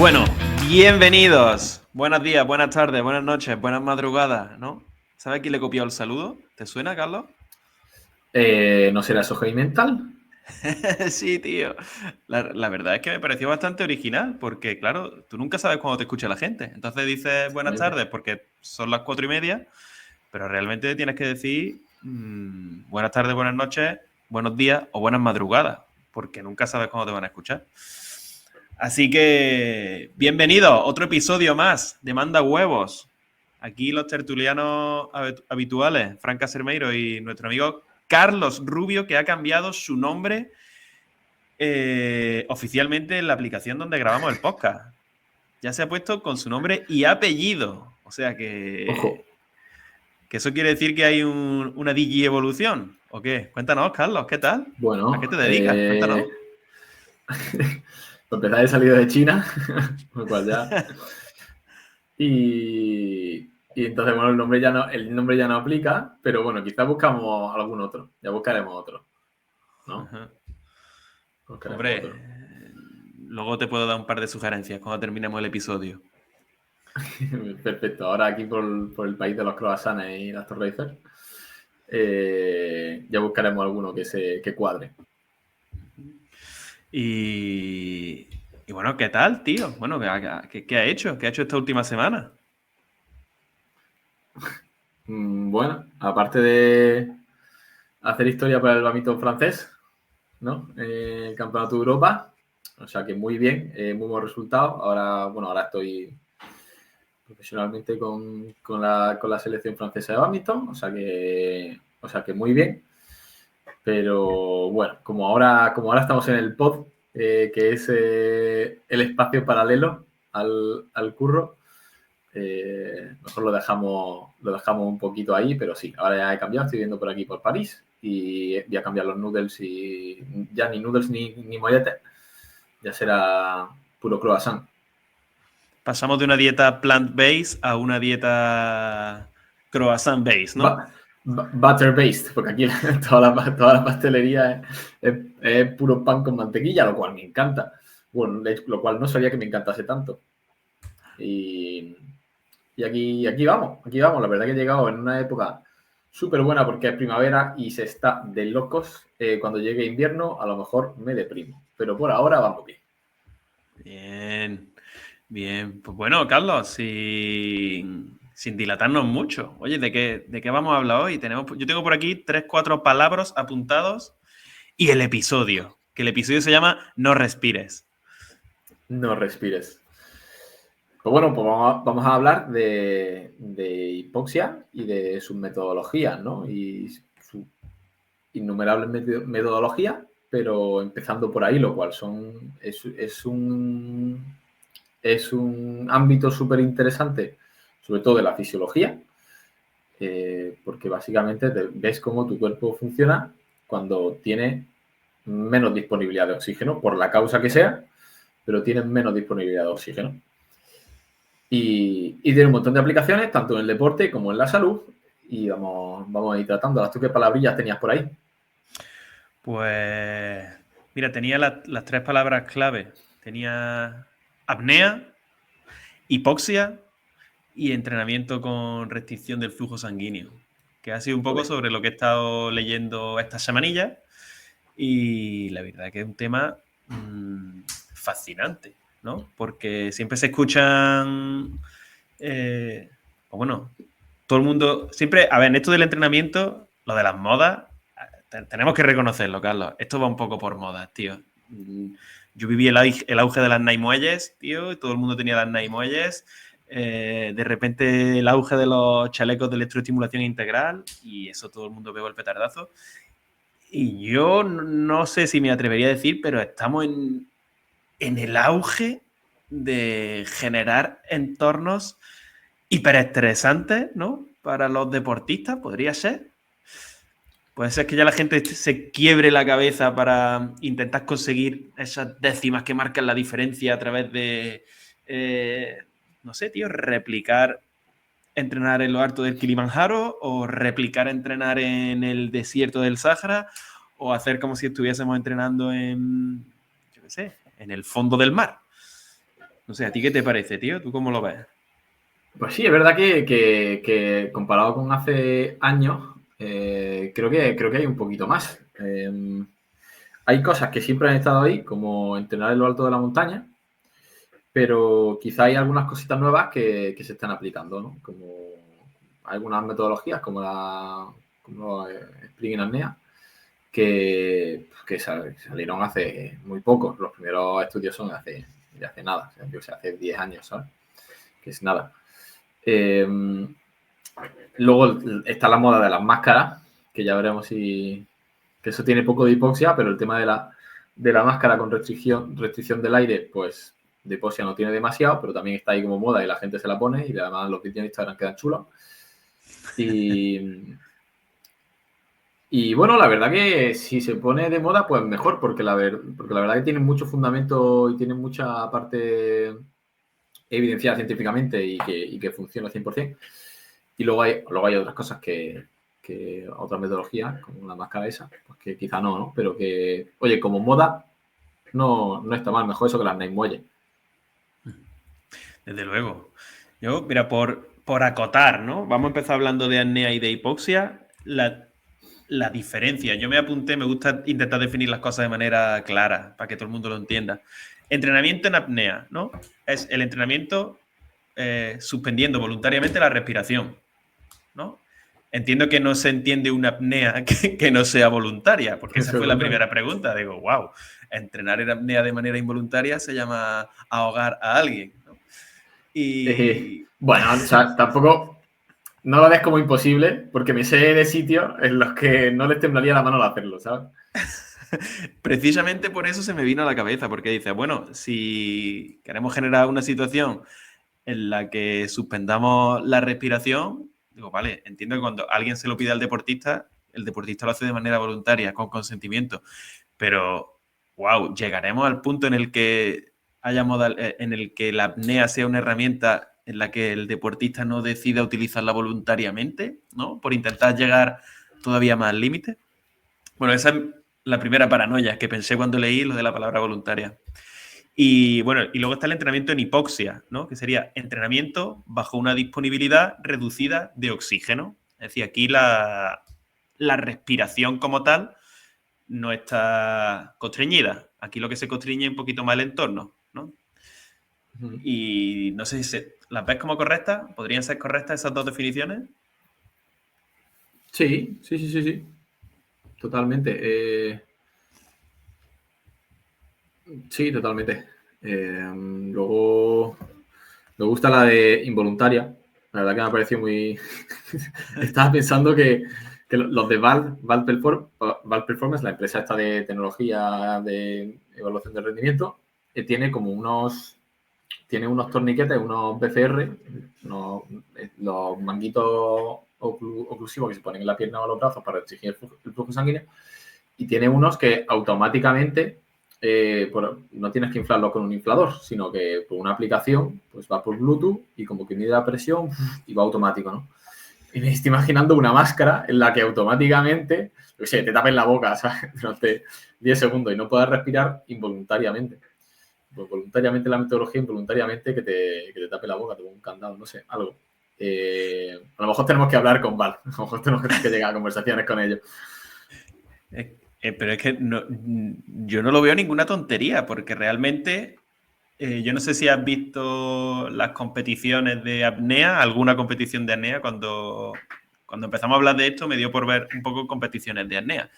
Bueno, bienvenidos. Buenos días, buenas tardes, buenas noches, buenas madrugadas, ¿no? ¿Sabes quién le copió el saludo? ¿Te suena, Carlos? ¿No será eso heavy mental? Sí, tío. La verdad es que me pareció bastante original, porque, claro, tú nunca sabes cuándo te escucha la gente. Entonces dices buenas Exactamente. tardes porque son las 4:30, pero realmente tienes que decir buenas tardes, buenas noches, buenos días o buenas madrugadas, porque nunca sabes cuándo te van a escuchar. Así que, bienvenido, otro episodio más de Manda Huevos. Aquí los tertulianos habituales, Fran Casermeiro y nuestro amigo Carlos Rubio, que ha cambiado su nombre oficialmente en la aplicación donde grabamos el podcast. Ya se ha puesto con su nombre y apellido. O sea Ojo. que eso quiere decir que hay una digi-evolución. ¿O qué? Cuéntanos, Carlos, ¿qué tal? ¿A qué Bueno, te dedicas? Cuéntanos. por empezar he salido de China, lo cual ya. Y entonces, bueno, el nombre ya no aplica, pero bueno, quizás buscamos algún otro. Ya buscaremos otro, ¿no? Buscaremos Hombre, otro. luego te puedo dar un par de sugerencias cuando terminemos el episodio. Perfecto. Ahora aquí por el país de los croissants y las Torres Eiffel, ya buscaremos alguno que cuadre. Y bueno, ¿qué tal, tío? Bueno, ¿qué ha hecho? ¿Qué ha hecho esta última semana? Bueno, aparte de hacer historia para el badminton francés, ¿no? El Campeonato de Europa. O sea que muy bien, muy buen resultado. Ahora estoy profesionalmente con la selección francesa de badminton, o sea que muy bien. Pero bueno, como ahora estamos en el pod, que es el espacio paralelo al curro, mejor lo dejamos un poquito ahí, pero sí, ahora ya he cambiado, estoy viendo por aquí por París y voy a cambiar los noodles y ya ni noodles ni mollete, ya será puro croissant. Pasamos de una dieta plant-based a una dieta croissant-based, ¿no? Butter based, porque aquí toda la pastelería es puro pan con mantequilla, lo cual me encanta. Bueno, de hecho, lo cual no sabía que me encantase tanto. Y, y aquí vamos. La verdad que he llegado en una época súper buena porque es primavera y se está de locos. Cuando llegue invierno, a lo mejor me deprimo. Pero por ahora vamos bien. Bien, bien. Pues bueno, Carlos, sin dilatarnos mucho. Oye, ¿de qué vamos a hablar hoy? Yo tengo por aquí 3, 4 palabras apuntados y el episodio, que el episodio se llama No respires. No respires. Pues bueno, pues vamos a hablar de hipoxia y de sus metodologías, ¿no? Y su innumerable metodología, pero empezando por ahí, lo cual es un ámbito súper interesante, sobre todo de la fisiología, porque básicamente ves cómo tu cuerpo funciona cuando tiene menos disponibilidad de oxígeno, por la causa que sea, pero tiene menos disponibilidad de oxígeno. Y tiene un montón de aplicaciones, tanto en el deporte como en la salud, y vamos a ir tratándolas. ¿Tú qué palabrillas tenías por ahí? Pues, mira, tenía las 3 palabras clave. Tenía apnea, hipoxia y entrenamiento con restricción del flujo sanguíneo, que ha sido un poco Joder. sobre lo que he estado leyendo estas semanillas y la verdad que es un tema fascinante, ¿no? Porque siempre se escuchan, pues bueno, todo el mundo, siempre, a ver, en esto del entrenamiento, lo de las modas, tenemos que reconocerlo, Carlos, esto va un poco por modas, tío. Yo viví el auge de las Nike tío, y todo el mundo tenía las Nike. De repente el auge de los chalecos de electroestimulación integral y eso todo el mundo pegó el petardazo. Y yo no sé si me atrevería a decir, pero estamos en el auge de generar entornos hiperestresantes, ¿no? Para los deportistas, podría ser. Puede ser que ya la gente se quiebre la cabeza para intentar conseguir esas décimas que marcan la diferencia a través de, no sé, tío, replicar entrenar en lo alto del Kilimanjaro o replicar entrenar en el desierto del Sáhara o hacer como si estuviésemos entrenando en, yo qué sé, en el fondo del mar. No sé, ¿a ti qué te parece, tío? ¿Tú cómo lo ves? Pues sí, es verdad que comparado con hace años, creo que hay un poquito más. Hay cosas que siempre han estado ahí, como entrenar en lo alto de la montaña, pero quizá hay algunas cositas nuevas que se están aplicando, ¿no? Como algunas metodologías, como Spring en apnea, que salieron hace muy poco. Los primeros estudios son de hace nada, o sea, yo sé, hace 10 años, ¿sabes? Que es nada. Luego está la moda de las máscaras, que ya veremos si... que eso tiene poco de hipoxia, pero el tema de la máscara con restricción del aire, pues de hipoxia no tiene demasiado, pero también está ahí como moda y la gente se la pone y además los vídeos en Instagram quedan chulos. Y bueno, la verdad que si se pone de moda, pues mejor, porque la verdad que tiene mucho fundamento y tiene mucha parte evidenciada científicamente y que funciona 100%. Y luego hay otras cosas que otras metodologías, como la máscara esa, pues que quizá no, pero que, oye, como moda, no está mal, mejor eso que las Nike Muelle. Desde luego. Yo, mira, por acotar, ¿no? Vamos a empezar hablando de apnea y de hipoxia. La diferencia. Yo me apunté, me gusta intentar definir las cosas de manera clara para que todo el mundo lo entienda. Entrenamiento en apnea, ¿no? Es el entrenamiento suspendiendo voluntariamente la respiración, ¿no? Entiendo que no se entiende una apnea que no sea voluntaria, porque esa fue la primera pregunta. Digo, wow, entrenar en apnea de manera involuntaria se llama ahogar a alguien, ¿no? Y Bueno, o sea, tampoco no lo ves como imposible, porque me sé de sitios en los que no les temblaría la mano al hacerlo, ¿sabes? precisamente por eso se me vino a la cabeza, porque dice, bueno, si queremos generar una situación en la que suspendamos la respiración, digo, vale, entiendo que cuando alguien se lo pide al deportista, el deportista lo hace de manera voluntaria, con consentimiento, pero, wow, llegaremos al punto en el que en el que la apnea sea una herramienta en la que el deportista no decida utilizarla voluntariamente, ¿no? Por intentar llegar todavía más al límite. Bueno, esa es la primera paranoia que pensé cuando leí lo de la palabra voluntaria. Y bueno, y luego está el entrenamiento en hipoxia, ¿no? Que sería entrenamiento bajo una disponibilidad reducida de oxígeno. Es decir, aquí la respiración como tal no está constreñida. Aquí lo que se constriñe es un poquito más el entorno, ¿no? Y no sé si las ves como correctas. ¿Podrían ser correctas esas dos definiciones? Sí, sí, sí, sí, sí. Totalmente. Sí, totalmente. Luego, me gusta la de involuntaria. La verdad que me ha parecido muy... Estaba pensando que los de Valve Performance, la empresa esta de tecnología de evaluación de rendimiento, tiene unos torniquetes, unos BCR, los manguitos oclusivos que se ponen en la pierna o los brazos para restringir el flujo sanguíneo, y tiene unos que automáticamente no tienes que inflarlo con un inflador, sino que por una aplicación pues va por Bluetooth y como que mide la presión y va automático, ¿no? Y me estoy imaginando una máscara en la que automáticamente, no sé, te tapen la boca, ¿sabes? Durante 10 segundos y no puedas respirar involuntariamente. Pues voluntariamente la metodología, involuntariamente que te tape la boca, te pongo un candado, no sé, algo. A lo mejor tenemos que hablar con Val, a lo mejor tenemos que llegar a conversaciones con ellos. Pero es que yo no lo veo ninguna tontería, porque realmente yo no sé si has visto las competiciones de apnea, alguna competición de apnea. Cuando empezamos a hablar de esto me dio por ver un poco competiciones de apnea.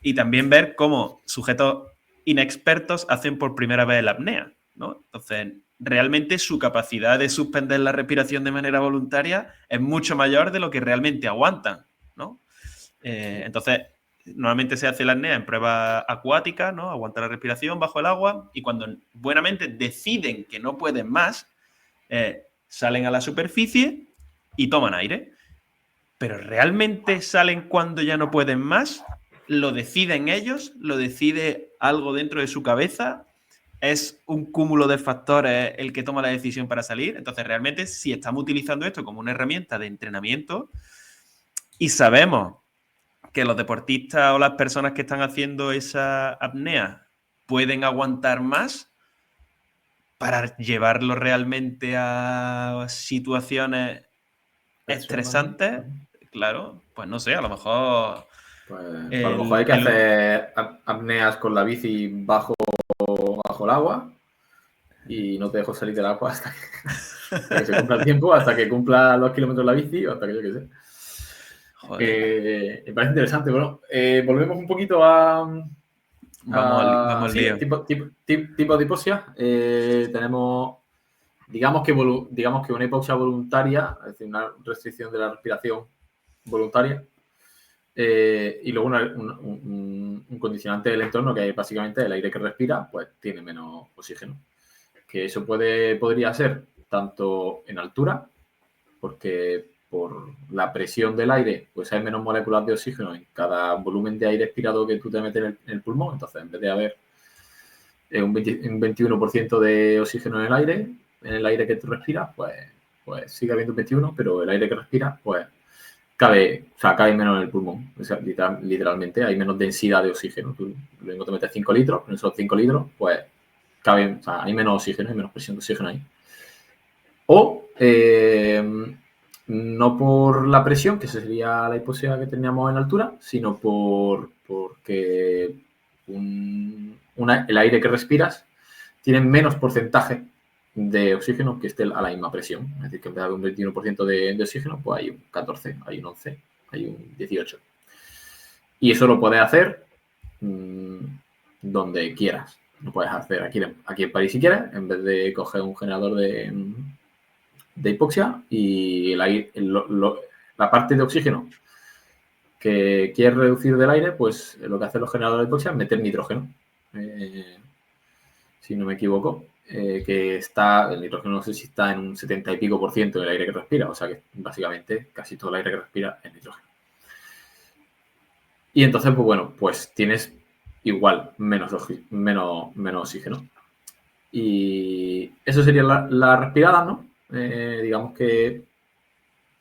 Y también ver cómo sujetos inexpertos hacen por primera vez la apnea, ¿no? Entonces, realmente su capacidad de suspender la respiración de manera voluntaria es mucho mayor de lo que realmente aguantan, ¿no? Entonces, normalmente se hace la apnea en pruebas acuáticas, ¿no? Aguantar la respiración bajo el agua, y cuando buenamente deciden que no pueden más, salen a la superficie y toman aire. Pero realmente salen cuando ya no pueden más, lo deciden ellos, lo decide algo dentro de su cabeza, es un cúmulo de factores el que toma la decisión para salir. Entonces, realmente, si estamos utilizando esto como una herramienta de entrenamiento y sabemos que los deportistas o las personas que están haciendo esa apnea pueden aguantar más, para llevarlo realmente a situaciones estresantes, claro, pues no sé, a lo mejor... Pues a lo mejor hay que hacer apneas con la bici bajo el agua y no te dejo salir del agua hasta que se cumpla el tiempo, hasta que cumpla los kilómetros la bici o hasta que yo qué sé. Me parece interesante. Bueno, volvemos un poquito vamos al lío. Tipo de hipoxia. Tenemos, digamos que una hipoxia voluntaria, es decir, una restricción de la respiración voluntaria. Y luego un condicionante del entorno, que es básicamente el aire que respira, pues tiene menos oxígeno. Que eso podría ser tanto en altura, porque por la presión del aire, pues hay menos moléculas de oxígeno en cada volumen de aire expirado que tú te metes en el pulmón. Entonces, en vez de haber un 21% de oxígeno en el aire que tú respiras, pues sigue habiendo un 21%, pero el aire que respiras, pues cabe menos en el pulmón. O sea, literalmente hay menos densidad de oxígeno. Tú luego te metes 5 litros, en esos 5 litros, pues hay menos oxígeno, hay menos presión de oxígeno ahí. O no por la presión, que sería la hipoxia que teníamos en altura, sino porque el aire que respiras tiene menos porcentaje de oxígeno que esté a la misma presión. Es decir, que en vez de haber un 21% de oxígeno, pues hay un 14, hay un 11, hay un 18. Y eso lo puedes hacer donde quieras. Lo puedes hacer aquí en París si quieres, en vez de coger un generador de hipoxia y la parte de oxígeno que quieres reducir del aire, pues lo que hacen los generadores de hipoxia es meter nitrógeno. Si no me equivoco, que el nitrógeno no sé si está en un 70 y pico % del aire que respira, o sea que básicamente casi todo el aire que respira es nitrógeno. Y entonces, pues bueno, pues tienes igual menos oxígeno. Y eso sería la respirada, ¿no? Digamos que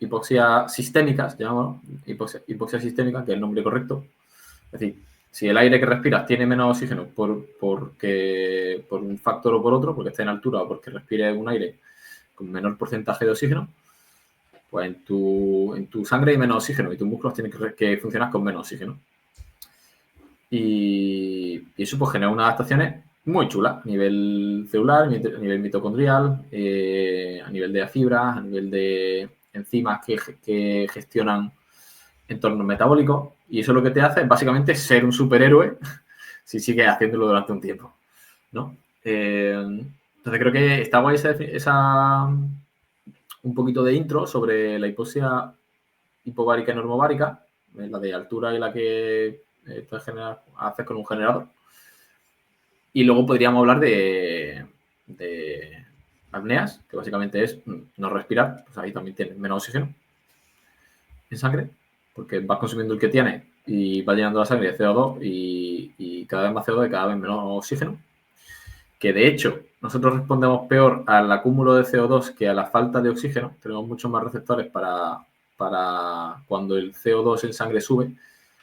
hipoxia sistémica, se llama hipoxia sistémica, que es el nombre correcto. Es decir, si el aire que respiras tiene menos oxígeno por un factor o por otro, porque está en altura o porque respires un aire con menor porcentaje de oxígeno, pues en tu sangre hay menos oxígeno y tus músculos tienen que funcionar con menos oxígeno. Y eso pues genera unas adaptaciones muy chulas a nivel celular, a nivel mitocondrial, a nivel de fibras, a nivel de enzimas que gestionan entornos metabólicos. Y eso lo que te hace es básicamente ser un superhéroe si sigues haciéndolo durante un tiempo, ¿no? Entonces creo que está guay un poquito de intro sobre la hipoxia hipovárica y normovárica, la de altura y la que haces con un generador. Y luego podríamos hablar de apneas, que básicamente es no respirar, pues ahí también tienes menos oxígeno en sangre, porque vas consumiendo el que tienes y va llenando la sangre de CO2 y cada vez más CO2 y cada vez menos oxígeno. Que de hecho, nosotros respondemos peor al acúmulo de CO2 que a la falta de oxígeno. Tenemos muchos más receptores para cuando el CO2 en sangre sube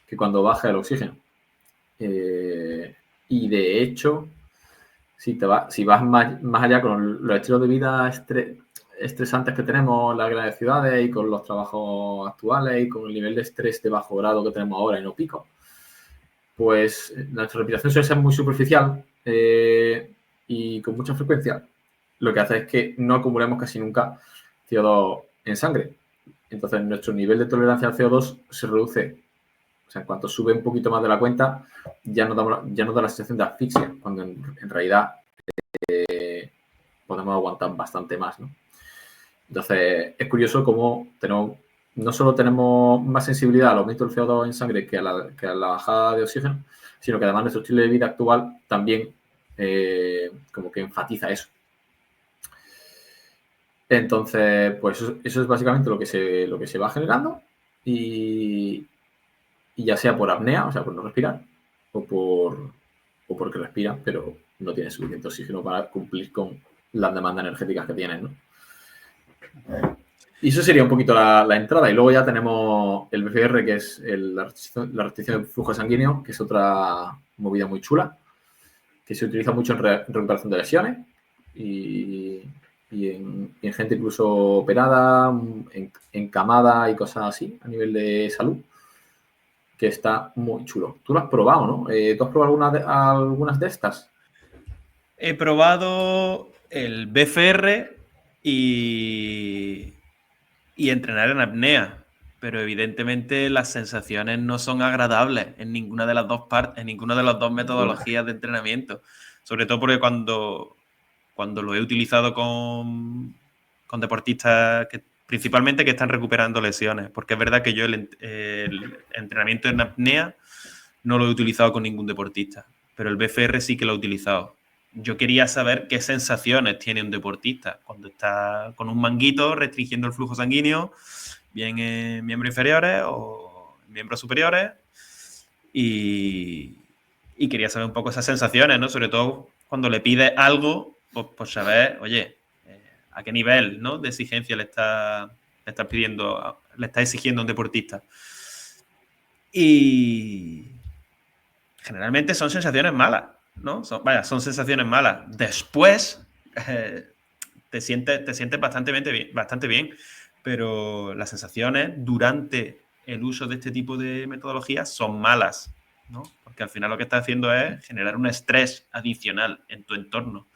que cuando baja el oxígeno. Y de hecho, si vas más allá con los estilos de vida estresantes que tenemos en las grandes ciudades y con los trabajos actuales y con el nivel de estrés de bajo grado que tenemos ahora y no pico, pues nuestra respiración suele ser muy superficial y con mucha frecuencia. Lo que hace es que no acumulemos casi nunca CO2 en sangre. Entonces, nuestro nivel de tolerancia al CO2 se reduce. O sea, en cuanto sube un poquito más de la cuenta, ya nos da la sensación de asfixia, cuando en realidad podemos aguantar bastante más, ¿no? Entonces, es curioso cómo no solo tenemos más sensibilidad al aumento del CO2 en sangre que a la bajada de oxígeno, sino que además nuestro estilo de vida actual también como que enfatiza eso. Entonces, pues eso es básicamente lo que se va generando y ya sea por apnea, o sea, por no respirar, o porque respira, pero no tiene suficiente oxígeno para cumplir con las demandas energéticas que tienen, ¿no? Y eso sería un poquito la entrada. Y luego ya tenemos el BFR, que es la restricción del flujo sanguíneo, que es otra movida muy chula, que se utiliza mucho en recuperación de lesiones. y en gente incluso operada, encamada y cosas así a nivel de salud, que está muy chulo. Tú lo has probado, ¿no? ¿Tú has probado algunas de estas? He probado el BFR y entrenar en apnea, pero evidentemente las sensaciones no son agradables en ninguna de las dos partes, en ninguna de las dos metodologías de entrenamiento. Sobre todo porque cuando lo he utilizado con deportistas que principalmente que están recuperando lesiones, porque es verdad que yo el entrenamiento en apnea no lo he utilizado con ningún deportista, pero el BFR sí que lo he utilizado. Yo quería saber qué sensaciones tiene un deportista cuando está con un manguito restringiendo el flujo sanguíneo, bien en miembros inferiores o en miembros superiores, y quería saber un poco esas sensaciones, ¿no? Sobre todo cuando le pides algo, pues saber, oye, a qué nivel, ¿no?, de exigencia le estás pidiendo, le estás exigiendo a un deportista. Y generalmente son sensaciones malas, ¿no? Son sensaciones malas. Después te sientes bastante bien, pero las sensaciones durante el uso de este tipo de metodologías son malas, ¿no? Porque al final lo que estás haciendo es generar un estrés adicional en tu entorno.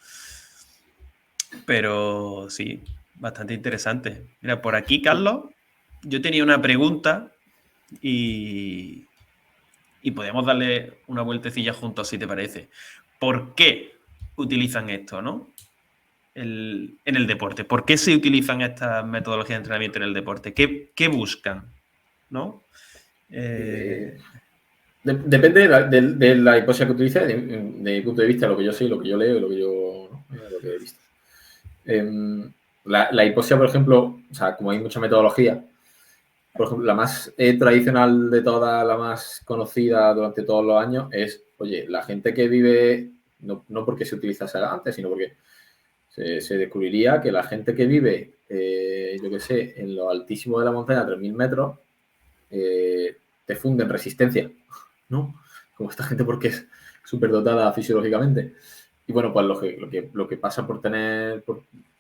Pero sí, bastante interesante. Mira, por aquí, Carlos, yo tenía una pregunta y podemos darle una vueltecilla juntos, si te parece. ¿Por qué utilizan esto, no? En el deporte. ¿Por qué se utilizan estas metodologías de entrenamiento en el deporte? ¿Qué buscan? ¿No? Depende de la hipoxia que utilices, de mi punto de vista, lo que yo sé, lo que yo leo y lo que he visto. La hipoxia, por ejemplo, o sea, como hay mucha metodología, por ejemplo, la más tradicional de todas, la más conocida durante todos los años es, oye, la gente que vive, no porque se utilizase antes, sino porque se descubriría que la gente que vive, yo qué sé, en lo altísimo de la montaña, a 3.000 metros, te funde en resistencia, ¿no? Como esta gente porque es súper dotada fisiológicamente. Y bueno, pues lo que pasa por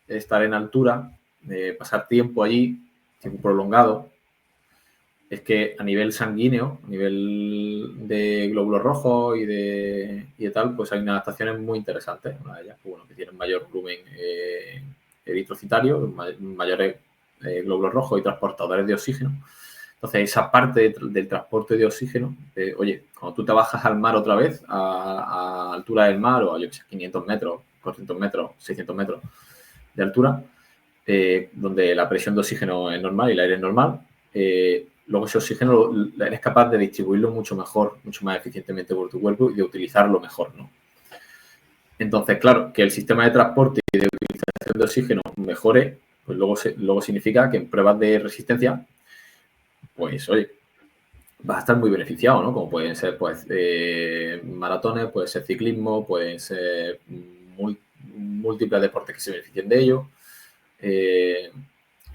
estar en altura, pasar tiempo allí, tiempo prolongado, es que a nivel sanguíneo, a nivel de glóbulos rojos y de tal, pues hay unas adaptaciones muy interesantes. Una de ellas, pues, bueno, que tienen mayor volumen eritrocitario, mayores glóbulos rojos y transportadores de oxígeno. Entonces, esa parte del transporte de oxígeno, oye, cuando tú te bajas al mar otra vez, a altura del mar, o a, yo que sé, 500 metros, 400 metros, 600 metros de altura, donde la presión de oxígeno es normal y el aire es normal, luego ese oxígeno eres capaz de distribuirlo mucho mejor, mucho más eficientemente por tu cuerpo y de utilizarlo mejor, ¿no? Entonces, claro, que el sistema de transporte y de utilización de oxígeno mejore, pues luego significa que en pruebas de resistencia, pues, oye, vas a estar muy beneficiado, ¿no? Como pueden ser, pues, maratones, puede ser ciclismo, pueden ser múltiples deportes que se beneficien de ello.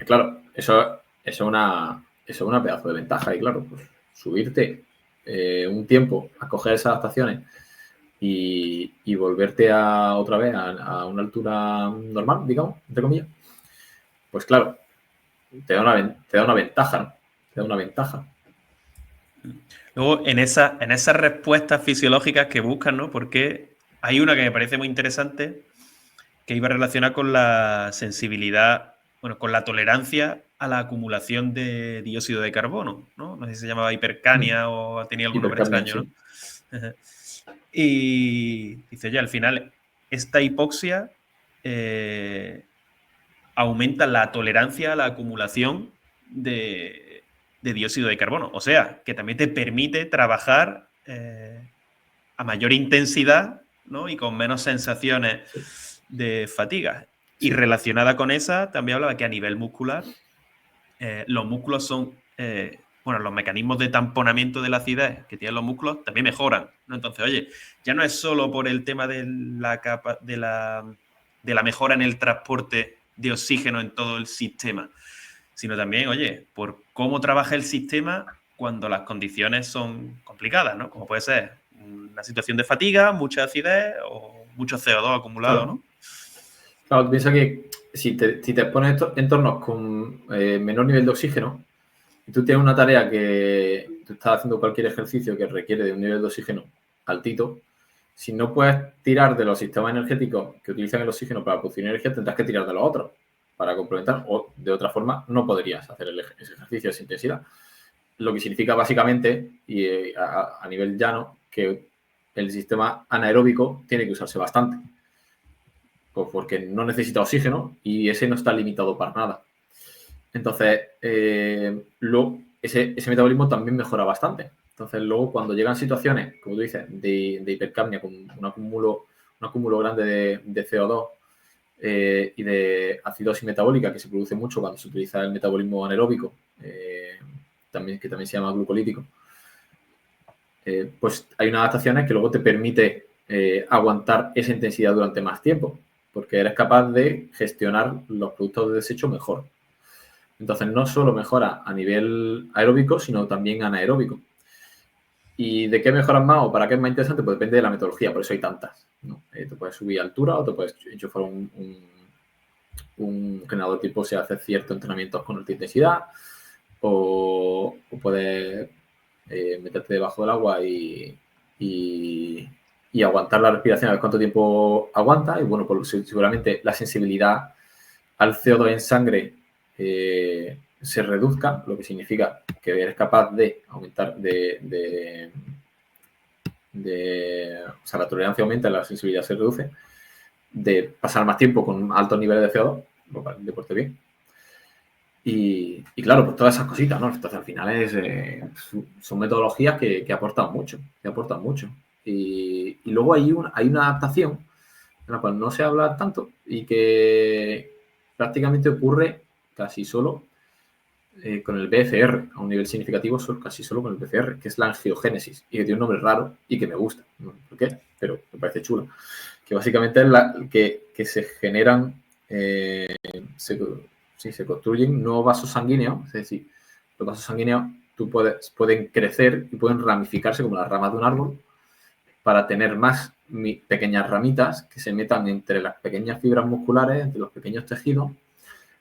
Claro, eso es una pedazo de ventaja y claro, pues subirte un tiempo a coger esas adaptaciones y volverte otra vez a una altura normal, digamos, entre comillas, pues claro, te da una ventaja, ¿no? Te da una ventaja. Luego, en esas respuestas fisiológicas que buscan, ¿no? Porque hay una que me parece muy interesante que iba relacionada con la sensibilidad, bueno, con la tolerancia a la acumulación de dióxido de carbono, ¿no? No sé si se llamaba hipercania o tenía algún nombre Hipercapnia, extraño, ¿no? sí. Y dice, oye, al final, esta hipoxia aumenta la tolerancia a la acumulación de dióxido de carbono. O sea, que también te permite trabajar a mayor intensidad, ¿no? Y con menos sensaciones Sí. de fatiga. Y Sí. relacionada con esa, también hablaba que a nivel muscular, los músculos son, bueno, los mecanismos de tamponamiento de la acidez que tienen los músculos también mejoran, ¿no? Entonces, oye, ya no es solo por el tema de la mejora en el transporte de oxígeno en todo el sistema, sino también, oye, por cómo trabaja el sistema cuando las condiciones son complicadas, ¿no? Como puede ser una situación de fatiga, mucha acidez o mucho CO2 acumulado, Claro. ¿no? Claro, piensa que si te pones estos entornos con menor nivel de oxígeno y tú tienes una tarea que tú estás haciendo cualquier ejercicio que requiere de un nivel de oxígeno altito, si no puedes tirar de los sistemas energéticos que utilizan el oxígeno para producir energía, tendrás que tirar de los otros para complementar, o de otra forma no podrías hacer ese ejercicio de esa intensidad. Lo que significa básicamente, y a nivel llano, que el sistema anaeróbico tiene que usarse bastante, pues porque no necesita oxígeno y ese no está limitado para nada. Entonces, luego ese metabolismo también mejora bastante. Entonces, luego cuando llegan situaciones, como tú dices, de hipercapnia, con un acúmulo grande de CO2 y de acidosis metabólica que se produce mucho cuando se utiliza el metabolismo anaeróbico, que también se llama glucolítico, pues hay unas adaptaciones que luego te permite aguantar esa intensidad durante más tiempo, porque eres capaz de gestionar los productos de desecho mejor. Entonces, no solo mejora a nivel aeróbico, sino también anaeróbico. ¿Y de qué mejoras más o para qué es más interesante? Pues depende de la metodología, por eso hay tantas, ¿no? Te puedes subir a altura o te puedes enchufar un generador tipo si haces ciertos entrenamientos con alta intensidad o puedes meterte debajo del agua y aguantar la respiración a ver cuánto tiempo aguanta. Y bueno, pues seguramente la sensibilidad al CO2 en sangre se reduzca, lo que significa que eres capaz de aumentar o sea, la tolerancia aumenta, la sensibilidad se reduce, de pasar más tiempo con altos niveles de CO2, lo cual deporte bien. Y claro, pues todas esas cositas, ¿no? Entonces, al final son metodologías que aportan mucho, Y luego hay una adaptación en la cual no se habla tanto y que prácticamente ocurre casi solo con el BCR, a un nivel significativo, casi solo con el BCR, que es la angiogénesis, y que tiene un nombre raro y que me gusta. No sé por qué, pero me parece chulo. Que básicamente es que se generan, se construyen nuevos vasos sanguíneos, es decir, los vasos sanguíneos pueden crecer y pueden ramificarse como las ramas de un árbol para tener más pequeñas ramitas que se metan entre las pequeñas fibras musculares, entre los pequeños tejidos,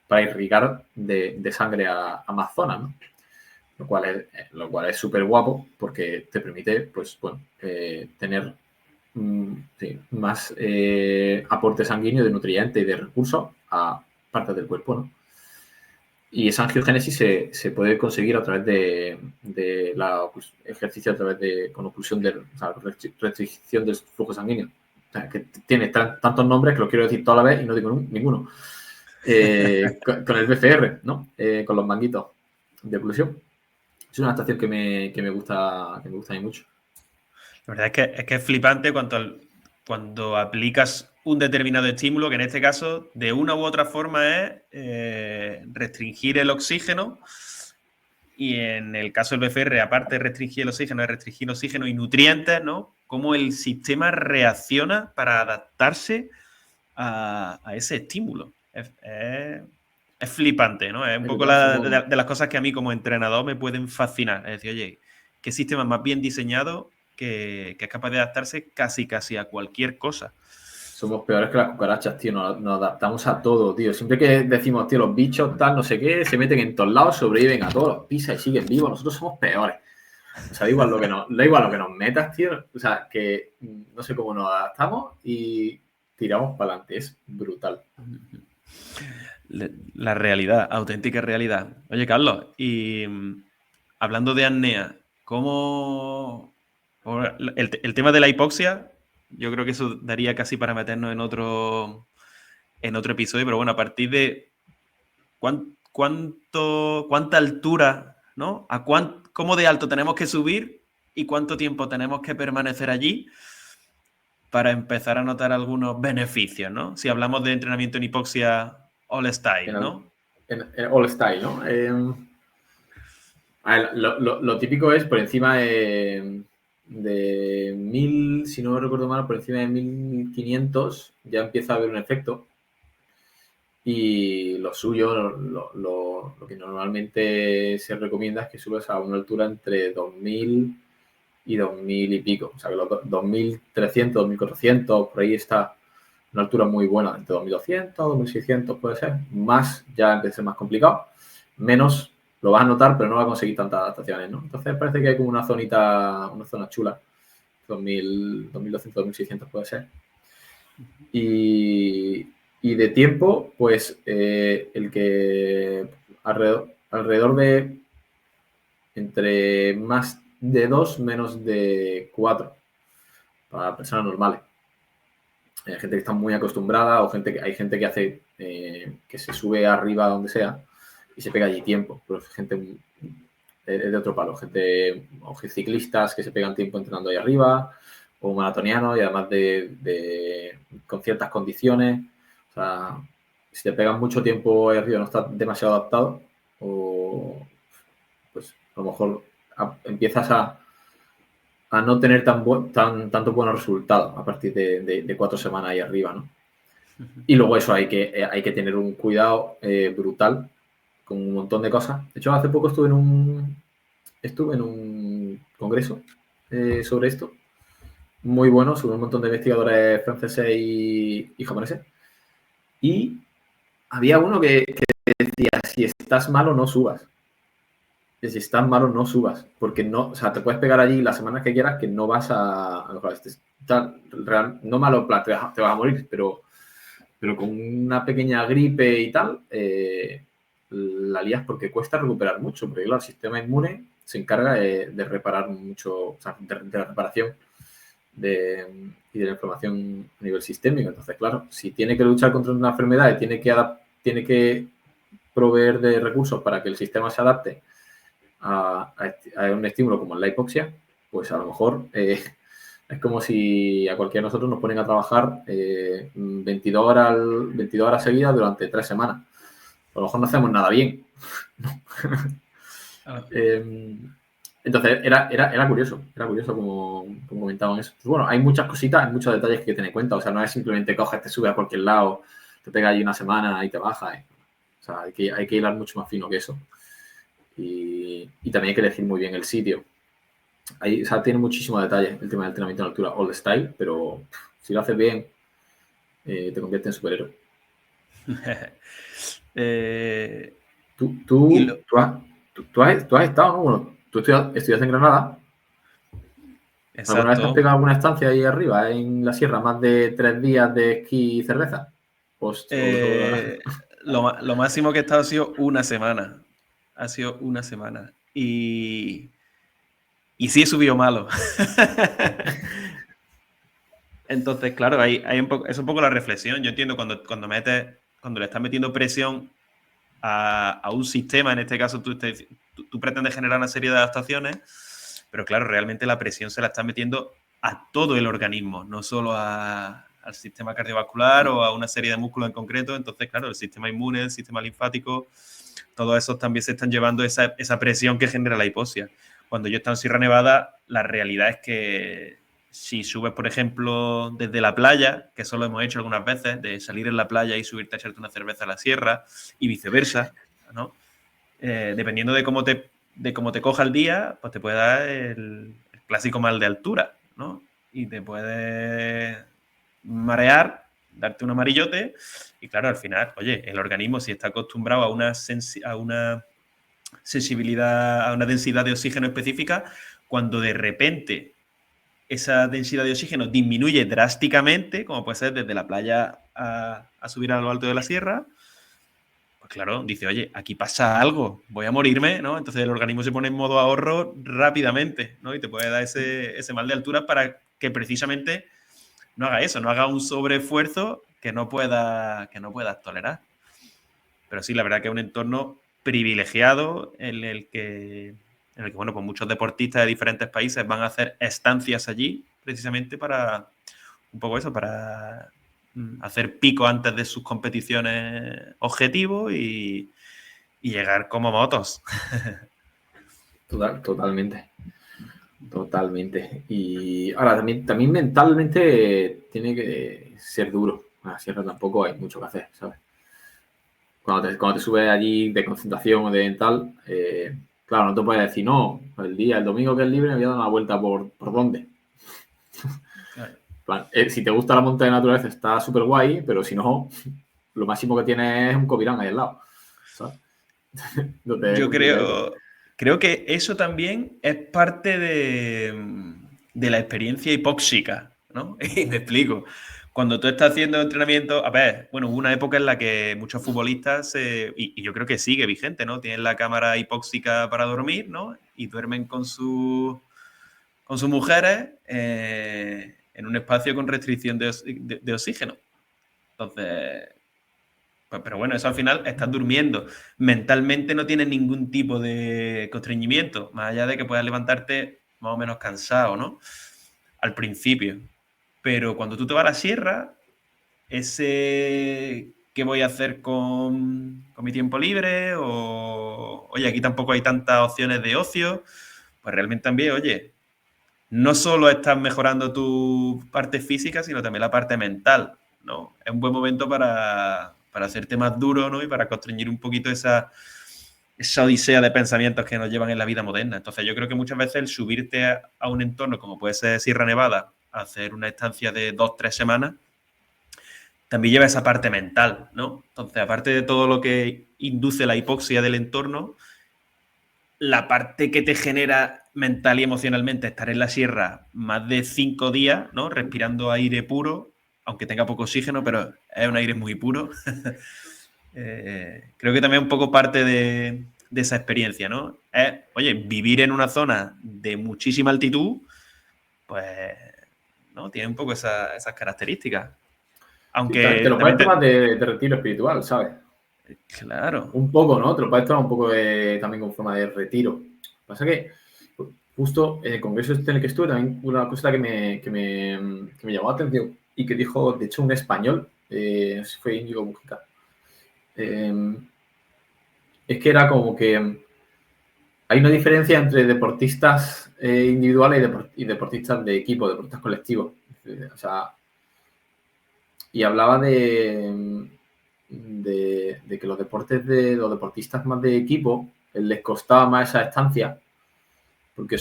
para irrigar de sangre a más zonas, ¿no? Lo cual es súper guapo porque te permite, pues, bueno, tener más aporte sanguíneo de nutrientes y de recursos a partes del cuerpo, ¿no? Y esa angiogénesis se puede conseguir a través de la ejercicio, a través con oclusión, restricción del flujo sanguíneo. O sea, que tiene tantos nombres que lo quiero decir toda la vez y no digo ninguno. Con el BCR, ¿no? Con los manguitos de oclusión. Es una adaptación que me gusta a mí mucho. La verdad es que es flipante cuando aplicas un determinado estímulo, que en este caso, de una u otra forma es restringir el oxígeno. Y en el caso del BFR, aparte de restringir el oxígeno, es restringir oxígeno y nutrientes, ¿no? Cómo el sistema reacciona para adaptarse a ese estímulo. Es flipante, ¿no? Es un poco de las cosas que a mí como entrenador me pueden fascinar. Es decir, oye, qué sistema más bien diseñado que es capaz de adaptarse casi a cualquier cosa. Somos peores que las cucarachas, tío. Nos adaptamos a todo, tío. Siempre que decimos, tío, los bichos, tal, no sé qué, se meten en todos lados, sobreviven a todos, los pisan y siguen vivos. Nosotros somos peores. O sea, da igual lo que nos metas, tío. O sea, que no sé cómo nos adaptamos y tiramos para adelante. Es brutal. La realidad, auténtica realidad. Oye, Carlos, y hablando de apnea, ¿cómo el tema de la hipoxia? Yo creo que eso daría casi para meternos en otro episodio, pero bueno, a partir de cuánta altura, ¿no? ¿Cómo de alto tenemos que subir y cuánto tiempo tenemos que permanecer allí para empezar a notar algunos beneficios, ¿no? Si hablamos de entrenamiento en hipoxia all style, ¿no? En all style, ¿no? A ver, lo típico es por encima de 1000, si no recuerdo mal, por encima de 1500 ya empieza a haber un efecto. Y lo suyo, lo que normalmente se recomienda es que subas a una altura entre 2000 y 2000 y pico. O sea, que los 2300, 2400, por ahí está una altura muy buena, entre 2200, 2600 puede ser, más ya empieza a ser más complicado, menos lo vas a notar, pero no vas a conseguir tantas adaptaciones, ¿no? Entonces parece que hay como una zona chula, 2200, 2600 puede ser. Y de tiempo, pues el que alrededor de entre más de 2, menos de 4 para personas normales. Hay gente que está muy acostumbrada o hay gente que hace que se sube arriba donde sea y se pega allí tiempo. Pero es gente de otro palo, gente o ciclistas que se pegan tiempo entrenando ahí arriba o maratonianos y además con ciertas condiciones. O sea, si te pegas mucho tiempo ahí arriba no estás demasiado adaptado o pues a lo mejor empiezas a no tener tantos buenos resultados a partir de 4 semanas ahí arriba, ¿no? Y luego eso hay que tener un cuidado brutal con un montón de cosas. De hecho, hace poco estuve en un congreso sobre esto, muy bueno, sobre un montón de investigadores franceses y japoneses. Y había uno que decía, si estás malo, no subas. Si estás malo, no subas, porque no, o sea, te puedes pegar allí las semanas que quieras que no vas a mejorar. No malo, te vas a morir, pero con una pequeña gripe y tal, la lías porque cuesta recuperar mucho, porque claro, el sistema inmune se encarga de reparar mucho, o sea, de la reparación y de la inflamación a nivel sistémico. Entonces, claro, si tiene que luchar contra una enfermedad y tiene que proveer de recursos para que el sistema se adapte a un estímulo como la hipoxia, pues a lo mejor es como si a cualquiera de nosotros nos ponen a trabajar 22 horas seguidas durante 3 semanas. A lo mejor no hacemos nada bien. Entonces era curioso como comentaban eso. Pues bueno, hay muchas cositas, hay muchos detalles que tener en cuenta. O sea, no es simplemente coges, te subes a cualquier lado, te pegas ahí una semana y te bajas. O sea, hay que hilar mucho más fino que eso. Y también hay que elegir muy bien el sitio. O sea, tiene muchísimo detalle el tema del entrenamiento en altura, all style, pero si lo haces bien, te convierte en superhéroe. Tú has estado, ¿no? Bueno, tú estudias en Granada. Exacto. ¿Alguna vez te has pegado alguna estancia ahí arriba, en la sierra, más de 3 días de esquí y cerveza? Lo máximo que he estado ha sido una semana. Ha sido una semana. Y sí he subido malo. Entonces, claro, es un poco la reflexión. Yo entiendo cuando le estás metiendo presión a un sistema, en este caso tú pretendes generar una serie de adaptaciones, pero claro, realmente la presión se la estás metiendo a todo el organismo, no solo al sistema cardiovascular o a una serie de músculos en concreto. Entonces, claro, el sistema inmune, el sistema linfático, todos esos también se están llevando esa presión que genera la hipoxia. Cuando yo estoy en Sierra Nevada, la realidad es que si subes, por ejemplo, desde la playa, que eso lo hemos hecho algunas veces, de salir en la playa y subirte a echarte una cerveza a la sierra y viceversa, ¿no? Dependiendo de cómo te coja el día, pues te puede dar el clásico mal de altura, ¿no? Y te puede marear, darte un amarillote y claro, al final, oye, el organismo si está acostumbrado a una sensibilidad, a una densidad de oxígeno específica, cuando de repente esa densidad de oxígeno disminuye drásticamente, como puede ser desde la playa a subir a lo alto de la sierra, pues claro, dice, oye, aquí pasa algo, voy a morirme, ¿no? Entonces el organismo se pone en modo ahorro rápidamente, ¿no? Y te puede dar ese mal de altura para que precisamente no haga eso, no haga un sobreesfuerzo que no puedas tolerar. Pero sí, la verdad que es un entorno privilegiado en el que bueno, pues muchos deportistas de diferentes países van a hacer estancias allí precisamente para un poco eso, para hacer pico antes de sus competiciones objetivos y llegar como motos. Totalmente. Y ahora también mentalmente tiene que ser duro. En la sierra tampoco hay mucho que hacer, ¿sabes? Cuando te subes allí de concentración o de tal, claro, no te puedes decir, no, el domingo que es libre me voy a dar una vuelta por dónde. Claro. Si te gusta la monta de naturaleza está súper guay, pero si no, lo máximo que tienes es un Covirán ahí al lado, ¿sabes? Yo creo que eso también es parte de la experiencia hipóxica, ¿no? Y me explico. Cuando tú estás haciendo entrenamiento, a ver, bueno, hubo una época en la que muchos futbolistas, y yo creo que sigue vigente, ¿no? Tienen la cámara hipóxica para dormir, ¿no? Y duermen con sus mujeres en un espacio con restricción de oxígeno. Entonces, pues, pero bueno, eso al final estás durmiendo. Mentalmente no tienes ningún tipo de constreñimiento, más allá de que puedas levantarte más o menos cansado, ¿no? Al principio. Pero cuando tú te vas a la sierra, ese qué voy a hacer con mi tiempo libre, o oye, aquí tampoco hay tantas opciones de ocio, pues realmente también, oye, no solo estás mejorando tu parte física, sino también la parte mental, ¿no? Es un buen momento para hacerte más duro, ¿no? Y para constreñir un poquito esa odisea de pensamientos que nos llevan en la vida moderna. Entonces yo creo que muchas veces el subirte a un entorno como puede ser Sierra Nevada, hacer una estancia de 2-3 semanas, también lleva esa parte mental, ¿no? Entonces, aparte de todo lo que induce la hipoxia del entorno, la parte que te genera mental y emocionalmente estar en la sierra más de 5 días, ¿no? Respirando aire puro, aunque tenga poco oxígeno, pero es un aire muy puro. Creo que también un poco parte de esa experiencia, ¿no? Oye, vivir en una zona de muchísima altitud, pues, ¿no? Tiene un poco esas características. Te Aunque lo puedes también tomar de retiro espiritual, ¿sabes? Claro. Un poco, ¿no? Te lo puedes tomar un poco también con forma de retiro. Lo que pasa que justo en el congreso este en el que estuve, también una cosa que me llamó la atención y que dijo, de hecho, un español, fue Íñigo Mujica, es que era como que hay una diferencia entre deportistas individuales y deportistas de equipo, deportistas colectivos. O sea, y hablaba de que los deportistas más de equipo les costaba más esa estancia porque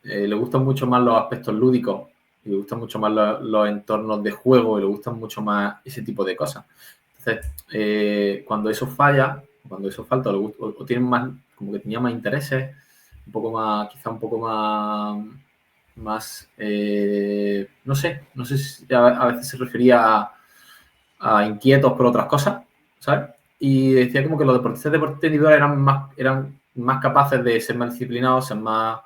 les gustan mucho más los aspectos lúdicos y les gustan mucho más los entornos de juego y les gustan mucho más ese tipo de cosas. Entonces, cuando eso falla, cuando eso falta, o tienen más, como que tenía más intereses, un poco más, quizá un poco más no sé si a veces se refería a inquietos por otras cosas, ¿sabes? Y decía como que los deportistas de deporte individual eran más capaces de ser más disciplinados, ser más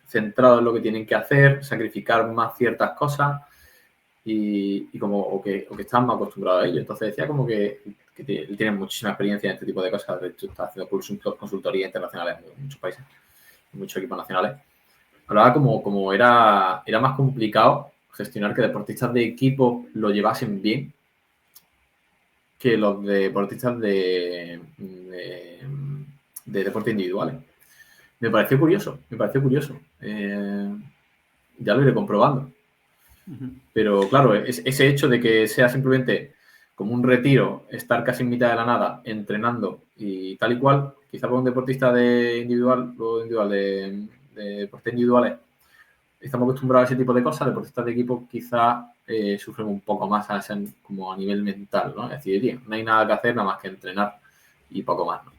centrados en lo que tienen que hacer, sacrificar más ciertas cosas o que están más acostumbrados a ello. Entonces decía como que tienen muchísima experiencia en este tipo de cosas. De hecho, está haciendo consultorías internacionales en muchos países, en muchos equipos nacionales. Hablaba como era más complicado gestionar que deportistas de equipo lo llevasen bien que los deportistas de deportes individuales. Me pareció curioso. Ya lo iré comprobando. Pero claro, ese hecho de que sea simplemente como un retiro, estar casi en mitad de la nada, entrenando y tal y cual, quizá para un deportista de deportes individuales, estamos acostumbrados a ese tipo de cosas, deportistas de equipo quizá sufren un poco más como a nivel mental, ¿no? Es decir, oye, no hay nada que hacer nada más que entrenar y poco más, ¿no?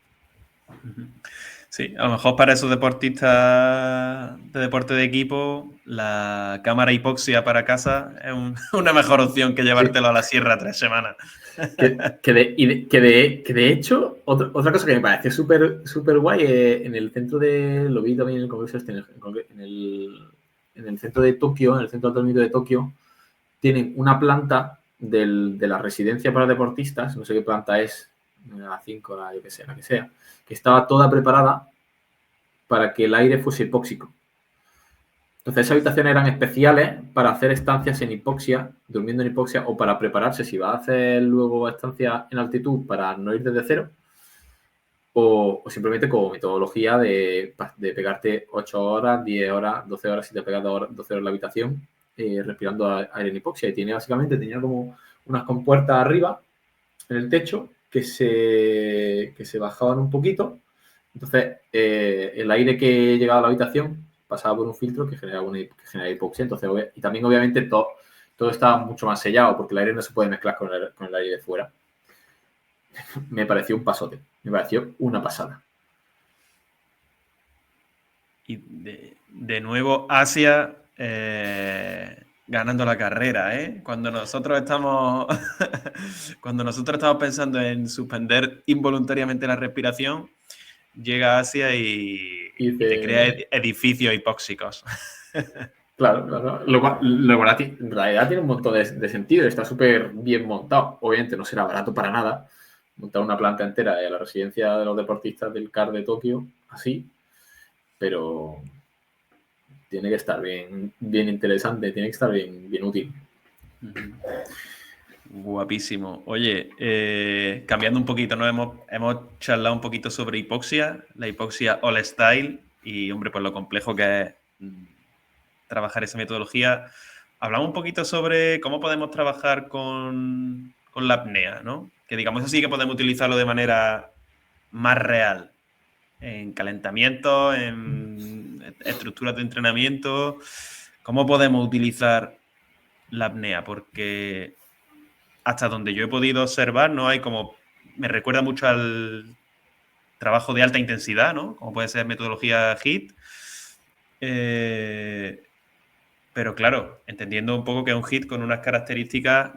Sí, a lo mejor para esos deportistas de deporte de equipo, la cámara hipoxia para casa es una mejor opción que Sí. llevártelo a la sierra 3 semanas. Que de hecho, otra cosa que me parece súper guay, lo vi también en el congreso en el centro de Tokio, en el centro de entrenamiento de Tokio, tienen una planta de la residencia para deportistas, no sé qué planta es, la 5, yo que sé, la que sea, que estaba toda preparada para que el aire fuese hipóxico. Entonces, esas habitaciones eran especiales para hacer estancias en hipoxia, durmiendo en hipoxia, o para prepararse si va a hacer luego estancias en altitud para no ir desde cero, o simplemente como metodología de pegarte 8 horas, 10 horas, 12 horas, si te pegas 12 horas en la habitación, respirando aire en hipoxia. Y tenía como unas compuertas arriba en el techo que se bajaban un poquito. Entonces, el aire que llegaba a la habitación pasaba por un filtro que generaba hipoxia. Entonces, y también obviamente todo estaba mucho más sellado porque el aire no se puede mezclar con el aire de fuera. Me pareció un pasote, me pareció una pasada. Y de nuevo Asia ganando la carrera, ¿eh? Cuando nosotros estamos pensando en suspender involuntariamente la respiración, llega Asia y te crea edificios hipóxicos. Claro. Lo cual en realidad tiene un montón de sentido. Está súper bien montado. Obviamente no será barato para nada montar una planta entera de la residencia de los deportistas del CAR de Tokio, así, pero tiene que estar bien interesante, tiene que estar bien útil. Guapísimo. Oye, cambiando un poquito, ¿no? Hemos charlado un poquito sobre hipoxia, la hipoxia all style y, hombre, pues lo complejo que es trabajar esa metodología. Hablamos un poquito sobre cómo podemos trabajar con la apnea, ¿no? Que digamos así que podemos utilizarlo de manera más real en calentamiento, en estructuras de entrenamiento. ¿Cómo podemos utilizar la apnea? Porque hasta donde yo he podido observar, no hay como... Me recuerda mucho al trabajo de alta intensidad, ¿no? Como puede ser metodología HIIT. Pero claro, entendiendo un poco que es un HIIT con unas características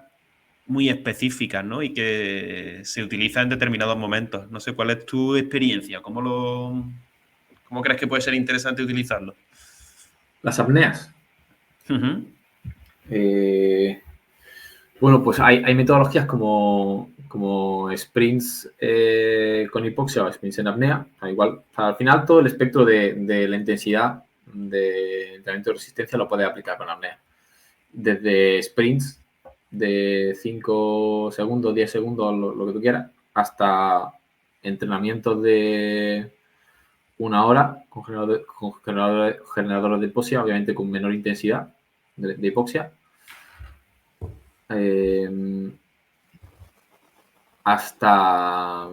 muy específicas, ¿no? Y que se utiliza en determinados momentos. No sé, ¿cuál es tu experiencia? ¿Cómo crees que puede ser interesante utilizarlo? Las apneas. Uh-huh. Bueno, pues hay metodologías como sprints con hipoxia o sprints en apnea. Igual, al final todo el espectro de la intensidad de entrenamiento de resistencia lo puedes aplicar con apnea. Desde sprints de 5 segundos, 10 segundos, lo que tú quieras, hasta entrenamientos de 1 hora con generadores de hipoxia, obviamente con menor intensidad de hipoxia. Hasta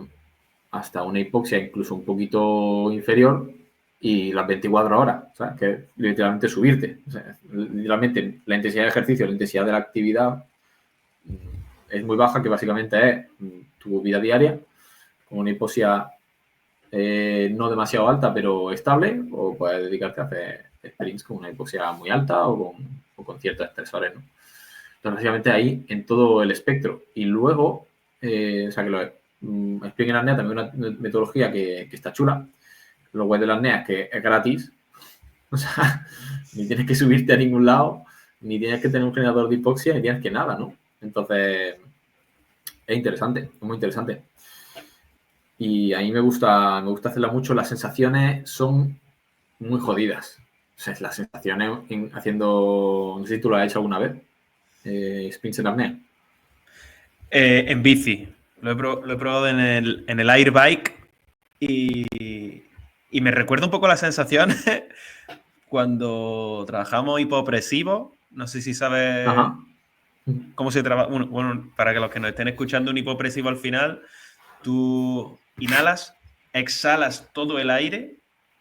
una hipoxia incluso un poquito inferior y las 24 horas, ¿sabes? Que es literalmente subirte. O sea, literalmente la intensidad de ejercicio, la intensidad de la actividad es muy baja, que básicamente es tu vida diaria, con una hipoxia no demasiado alta, pero estable, o puedes dedicarte a hacer sprints con una hipoxia muy alta o con ciertos estresores, ¿no? Entonces, básicamente ahí en todo el espectro. Y luego, o sea, que lo expliquen en apnea también una metodología que está chula. Lo web de la apnea es que es gratis. O sea, ni tienes que subirte a ningún lado, ni tienes que tener un generador de hipoxia, ni tienes que nada, ¿no? Entonces, es interesante, es muy interesante. Y a mí me gusta hacerla mucho. Las sensaciones son muy jodidas. O sea, las sensaciones haciendo, no sé si tú lo has hecho alguna vez, sprints en apnea. En bici. Lo he probado en el Air Bike y me recuerda un poco la sensación cuando trabajamos hipopresivo. No sé si sabes cómo se trabaja. Bueno, para que los que nos estén escuchando, un hipopresivo al final, tú inhalas, exhalas todo el aire,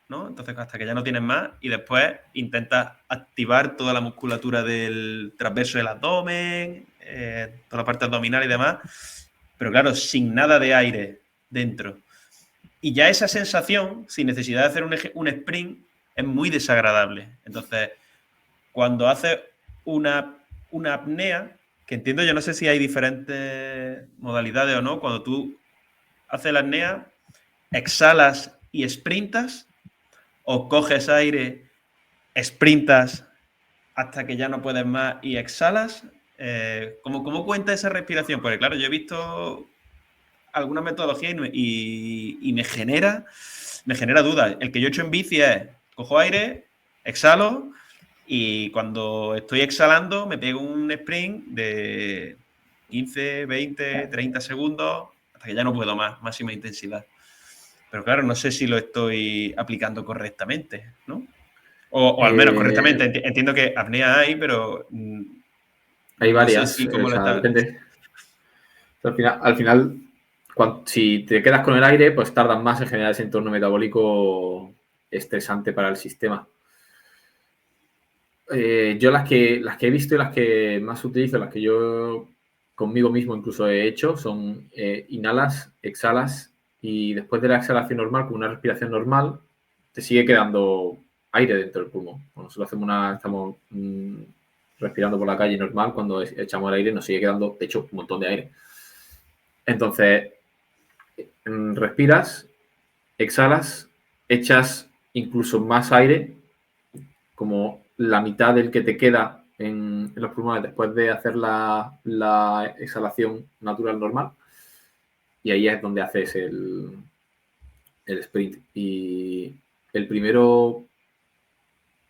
¿no? Entonces hasta que ya no tienes más y después intentas activar toda la musculatura del transverso del abdomen, toda la parte abdominal y demás, pero claro, sin nada de aire dentro. Y ya esa sensación, sin necesidad de hacer un sprint, es muy desagradable. Entonces, cuando haces una apnea, que entiendo, yo no sé si hay diferentes modalidades o no, cuando tú haces la apnea, exhalas y sprintas, o coges aire, sprintas hasta que ya no puedes más y exhalas. ¿Cómo cuenta esa respiración? Porque claro, yo he visto alguna metodología y me genera dudas. El que yo he hecho en bici es, cojo aire, exhalo y cuando estoy exhalando me pego un sprint de 15, 20, 30 segundos hasta que ya no puedo más, máxima intensidad. Pero claro, no sé si lo estoy aplicando correctamente, ¿no? O al menos correctamente. Entiendo que apnea hay, pero hay no sé varias, si cómo o lo sea, está. depende. Al final si te quedas con el aire, pues tardas más en generar ese entorno metabólico estresante para el sistema. Yo las que he visto y las que más utilizo, las que yo conmigo mismo incluso he hecho, son inhalas, exhalas y después de la exhalación normal, con una respiración normal, te sigue quedando aire dentro del pulmón. Cuando nosotros estamos respirando por la calle normal, cuando echamos el aire nos sigue quedando, de hecho, un montón de aire. Entonces, respiras, exhalas, echas incluso más aire, como la mitad del que te queda en los pulmones después de hacer la exhalación natural normal. Y ahí es donde haces el sprint. Y el primero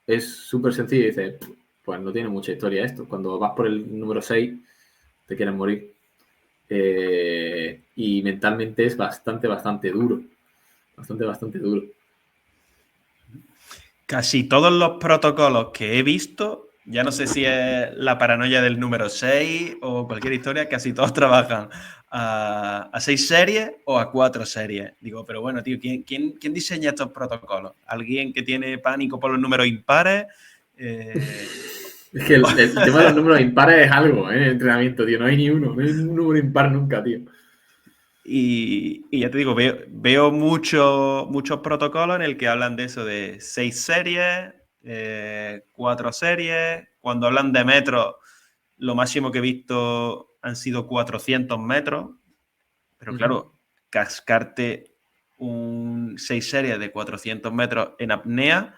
es súper sencillo y dices, pues no tiene mucha historia esto. Cuando vas por el número 6, te quieres morir. Y mentalmente es bastante duro. Bastante duro. Casi todos los protocolos que he visto, ya no sé si es la paranoia del número 6 o cualquier historia, casi todos trabajan a 6 series o a 4 series. Digo, pero bueno, tío, ¿quién diseña estos protocolos? ¿Alguien que tiene pánico por los números impares? Es que el tema de los números impares es algo, en el entrenamiento, tío. No hay ni uno, no hay ningún número impar nunca, tío. Y ya te digo, veo muchos protocolos en el que hablan de eso, de 6 series, 4 series. Cuando hablan de metros, lo máximo que he visto han sido 400 metros. Pero claro, cascarte 6 series de 400 metros en apnea,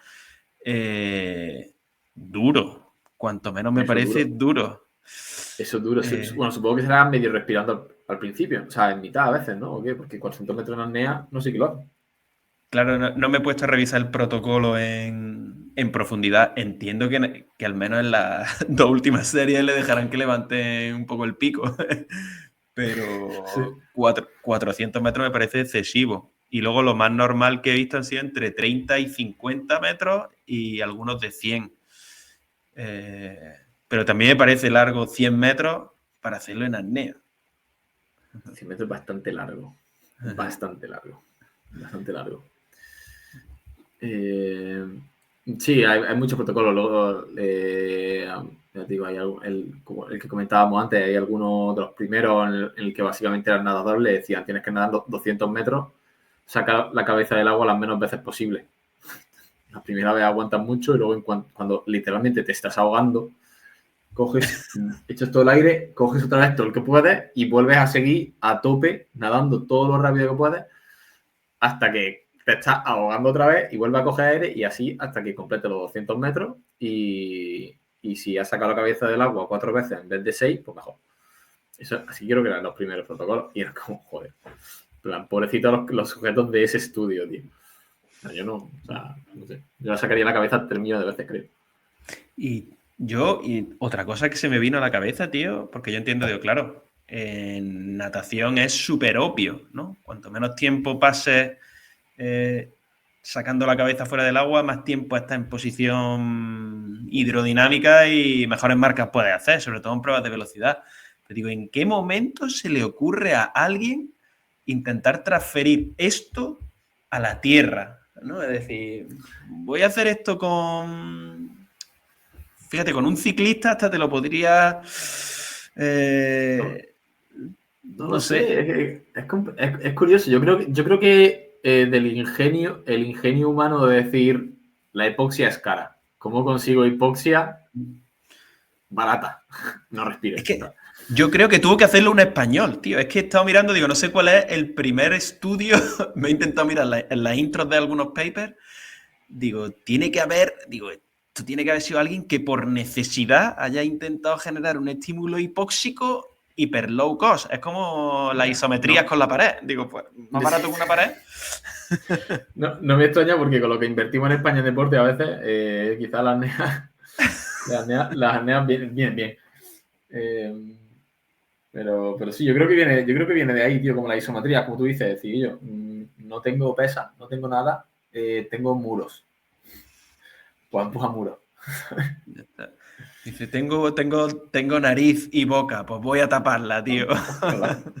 duro. Cuanto menos me parece duro. Eso es duro. Bueno, supongo que será medio respirando al principio, o sea, en mitad a veces, ¿no? ¿O qué? Porque 400 metros en apnea no sé qué lo hace. Claro, no me he puesto a revisar el protocolo en profundidad. Entiendo que al menos en las 2 últimas series le dejarán que levante un poco el pico. Pero Sí. 400 metros me parece excesivo. Y luego lo más normal que he visto han sido entre 30 y 50 metros y algunos de 100. Pero también me parece largo 100 metros para hacerlo en apnea. 100 metros es bastante largo. Bastante largo. Sí, hay muchos protocolos. Luego, ya te digo, hay como el que comentábamos antes, hay algunos de los primeros en el que básicamente eran nadadores, le decían, tienes que nadar 200 metros, saca la cabeza del agua las menos veces posible. La primera vez aguantas mucho y luego cuando literalmente te estás ahogando, echas todo el aire, coges otra vez todo el que puedes y vuelves a seguir a tope, nadando todo lo rápido que puedes, hasta que te estás ahogando otra vez y vuelves a coger aire y así hasta que complete los 200 metros y si has sacado la cabeza del agua 4 veces en vez de 6, pues mejor. Eso, así creo que eran los primeros protocolos y era como, joder, plan, pobrecitos los sujetos de ese estudio, tío. O sea, yo no sé. Yo la sacaría la cabeza 3 millones de veces, creo. Y otra cosa que se me vino a la cabeza, tío, porque yo entiendo, digo, claro, en natación es súper obvio, ¿no? Cuanto menos tiempo pases sacando la cabeza fuera del agua, más tiempo estás en posición hidrodinámica y mejores marcas puedes hacer, sobre todo en pruebas de velocidad. Pero digo, ¿en qué momento se le ocurre a alguien intentar transferir esto a la tierra? ¿No? Es decir, voy a hacer esto Fíjate, con un ciclista hasta te lo podría... No lo sé. Es curioso. Yo creo que el ingenio humano de decir la hipoxia es cara. ¿Cómo consigo hipoxia barata? No respires. Es que yo creo que tuvo que hacerlo un español, tío. Es que he estado mirando, digo, no sé cuál es el primer estudio. Me he intentado mirar en las intros de algunos papers. Digo, esto tiene que haber sido alguien que por necesidad haya intentado generar un estímulo hipóxico hiper low cost. Es como las isometrías con la pared. Digo, pues, más barato que una pared. No me extraña porque con lo que invertimos en España en deporte a veces, quizás las apneas bien. Pero sí, yo creo que viene de ahí, tío, como la isometría, como tú dices, decir, yo no tengo pesa, no tengo nada, tengo muros. Pues empuja muros. Dice, tengo nariz y boca, pues voy a taparla, tío.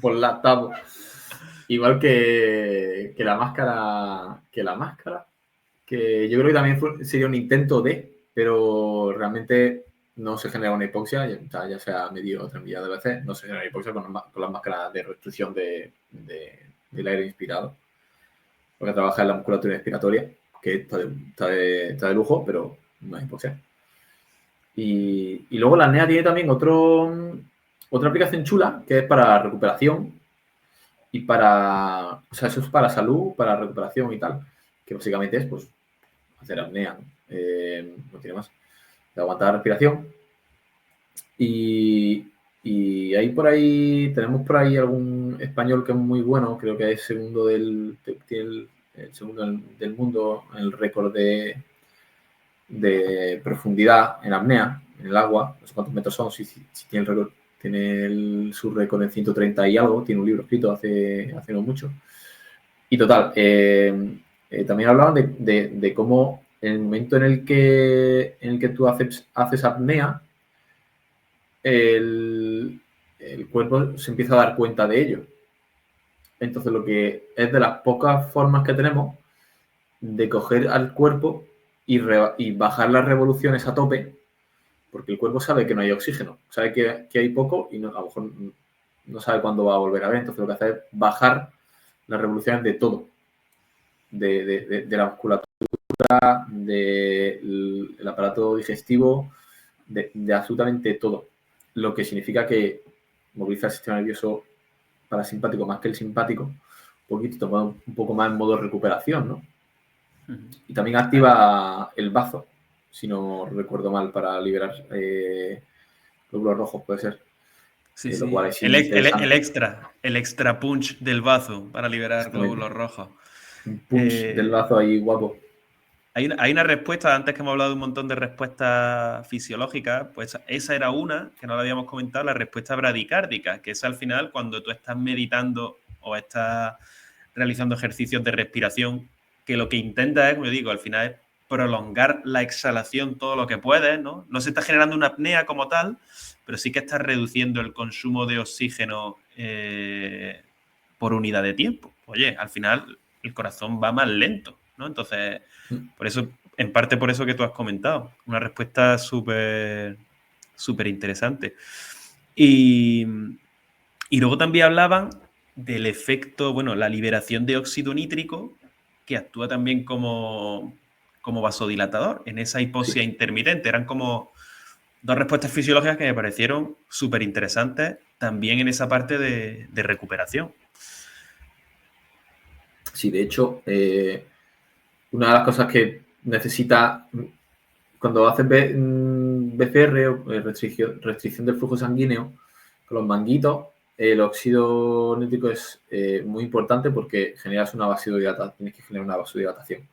Por la tapo. Igual que la máscara, que yo creo que también sería un intento de, pero realmente no se genera una hipoxia, ya se ha medido 3 millones de veces, no se genera hipoxia con las máscaras de restricción del aire inspirado, porque trabaja en la musculatura respiratoria, que está de lujo, pero no es hipoxia. Y luego la apnea tiene también otra aplicación chula, que es para recuperación y o sea, eso es para salud, para recuperación y tal, que básicamente es, pues, hacer apnea, ¿no? No tiene más. De aguantar la respiración. Y tenemos por ahí algún español que es muy bueno, creo que es tiene el segundo del mundo, el récord de profundidad en apnea, en el agua, no sé cuántos metros son, si tiene el récord, su récord en 130 y algo, tiene un libro escrito hace no mucho. Y total, también hablaban de cómo en el momento en el que tú haces apnea, el cuerpo se empieza a dar cuenta de ello. Entonces, lo que es de las pocas formas que tenemos de coger al cuerpo y bajar las revoluciones a tope, porque el cuerpo sabe que no hay oxígeno, sabe que hay poco y a lo mejor no sabe cuándo va a volver a ver. Entonces, lo que hace es bajar las revoluciones de todo, de la musculatura, del aparato digestivo, de absolutamente todo. Lo que significa que moviliza el sistema nervioso parasimpático más que el simpático, un poquito, toma un poco más en modo recuperación, ¿no? Y también activa el bazo, si no recuerdo mal, para liberar glóbulos rojos, puede ser. Sí, Lo sí. cual es interesante. El extra punch del bazo para liberar glóbulos rojos. Un punch del bazo ahí guapo. Hay una respuesta, antes que hemos hablado de un montón de respuestas fisiológicas, pues esa era una, que no la habíamos comentado, la respuesta bradicárdica, que es al final cuando tú estás meditando o estás realizando ejercicios de respiración, que lo que intenta es, como yo digo, al final es prolongar la exhalación todo lo que puedes, ¿no? No se está generando una apnea como tal, pero sí que estás reduciendo el consumo de oxígeno por unidad de tiempo. Oye, al final el corazón va más lento, ¿no? Entonces, por eso, en parte por eso que tú has comentado, una respuesta súper interesante. Y luego también hablaban del efecto, bueno, la liberación de óxido nítrico, que actúa también como vasodilatador en esa hipoxia intermitente. Eran como dos respuestas fisiológicas que me parecieron súper interesantes también en esa parte de recuperación. Sí, de hecho, una de las cosas que necesita cuando haces BCR o restricción del flujo sanguíneo, con los manguitos, el óxido nítrico es muy importante porque generas una vasodilatación, tienes que generar una vasodilatación,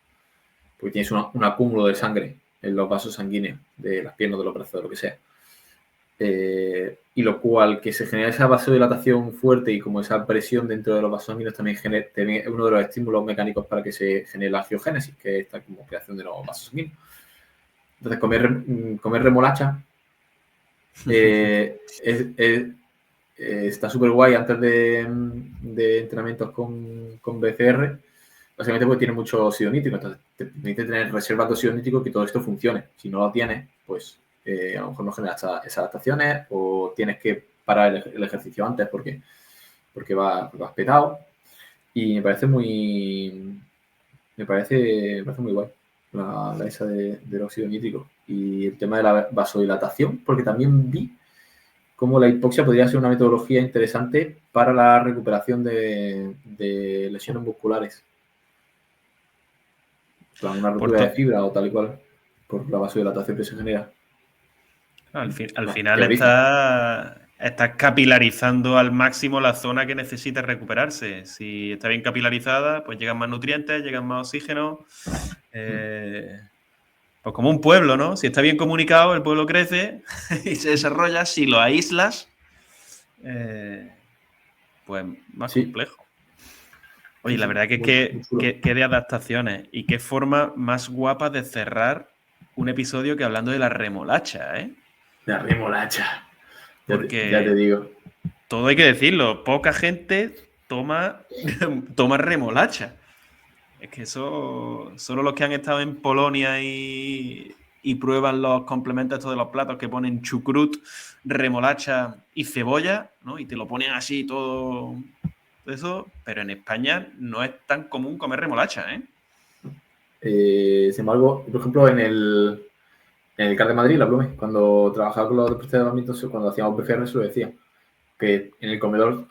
porque tienes un acúmulo de sangre en los vasos sanguíneos de las piernas, de los brazos, de lo que sea. Y lo cual, que se genera esa vasodilatación fuerte y como esa presión dentro de los vasos sanguíneos también es uno de los estímulos mecánicos para que se genere la angiogénesis, que es esta como creación de los vasos sanguíneos. Entonces, comer remolacha está súper guay antes de entrenamientos con BCR. Básicamente porque tiene mucho óxido nítrico, entonces te permite tener reservas de óxido nítrico que todo esto funcione. Si no lo tienes, pues a lo mejor no generas esas adaptaciones o tienes que parar el ejercicio antes porque vas petado. Y me parece muy guay la esa del óxido nítrico. Y el tema de la vasodilatación, porque también vi cómo la hipoxia podría ser una metodología interesante para la recuperación de lesiones musculares. Una rotura de fibra o tal y cual, por la vasodilatación que se genera. Al final estás capilarizando al máximo la zona que necesita recuperarse. Si está bien capilarizada, pues llegan más nutrientes, llegan más oxígeno. Pues como un pueblo, ¿no? Si está bien comunicado, el pueblo crece y se desarrolla. Si lo aíslas, pues más complejo. Oye, la verdad que de adaptaciones y qué forma más guapa de cerrar un episodio que hablando de la remolacha, ¿eh? La remolacha. Porque ya te digo. Todo hay que decirlo, poca gente toma remolacha. Es que eso, solo los que han estado en Polonia y y prueban los complementos estos de los platos que ponen chucrut, remolacha y cebolla, ¿no? Y te lo ponen así todo eso, pero en España no es tan común comer remolacha, ¿eh? Sin embargo, por ejemplo, en el CAR de Madrid, la Blume, cuando trabajaba con los deportistas de badminton, cuando hacíamos PCR, eso lo decía, que en el comedor